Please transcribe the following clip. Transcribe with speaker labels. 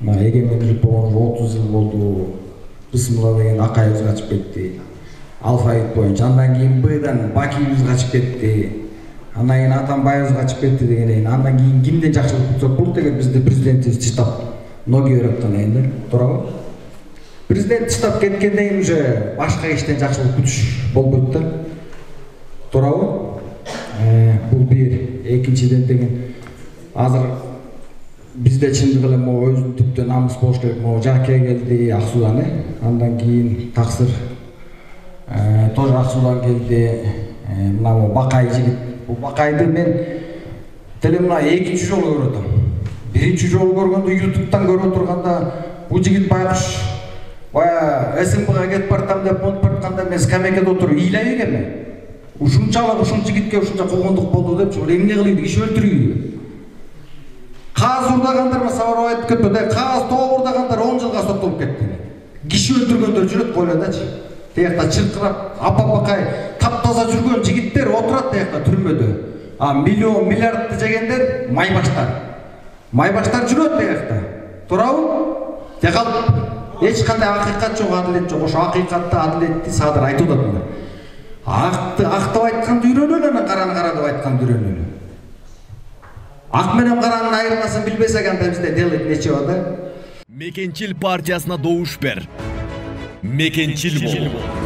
Speaker 1: эгемендүүлүк болгонго 30 жыл болду. Бысмыла деген Акаевиз качып кетти. Алфавит боюнча. Андан кийин Б'дан Бакиевиз качып кетти. Андан кийин Атамбаевиз качып кетти дегенден. Андан кийин кимден жакшылык күтсөк болот деген бизди президентибиз чыдап ноги өрөптөн эndi. Туурабы? Президент чыдап кеткенден кийин уже башка иштен жакшылык күтүш болбойт да. Туурабы? Бул бир. Экинчиден деген азыр бизде чындык эле могу өзүнүн түптөн намыс болуш керек. Могу Жаке келди, Аксудан андан кийин таксыр тоже Аксудан келди. Мына бу Бакай жигит. Бул Бакайды мен деле мына экинчи жолу көрүп атам. Биринчи жолу көргөндө YouTube'дан көрүп турганда бул жигит байкуш бая СМБга кетип бартам деп монтуп баратканда мен скамейкада отуруп ыйлай экенмин. Ушунчалык ушул жигитке ушунча кулгундук болду депчи. Эмне кылыйды? Киши өлтүрүүбү? Каз урдагандар сабыр айтып кетпеди. Каз тоо урдагандар 10 жылга соттолуп кетти. Киши өлтүргөндөр жүрөт койлодачы. Тиякта чыркырап, апа-бакай таптаза жүргөн жигиттер отурат тиякта түрмөдө. А миллион, миллиардты жегендер майбаштар. Майбаштар жүрөт тиякта. Туурабы? Тиякалып эч кандай акыйкат жок, адилет жок. Ошо акыйкатты, адилетти Садыр айтып атат. Акты актап айтканды үйрөнөлү, анан караны кара деп айтканды үйрөнөлү. Ак менен каранын айырмасын билбесек анда бизде делать нечего да.
Speaker 2: Мекенчил партиясына добуш бер. Мекенчил бол.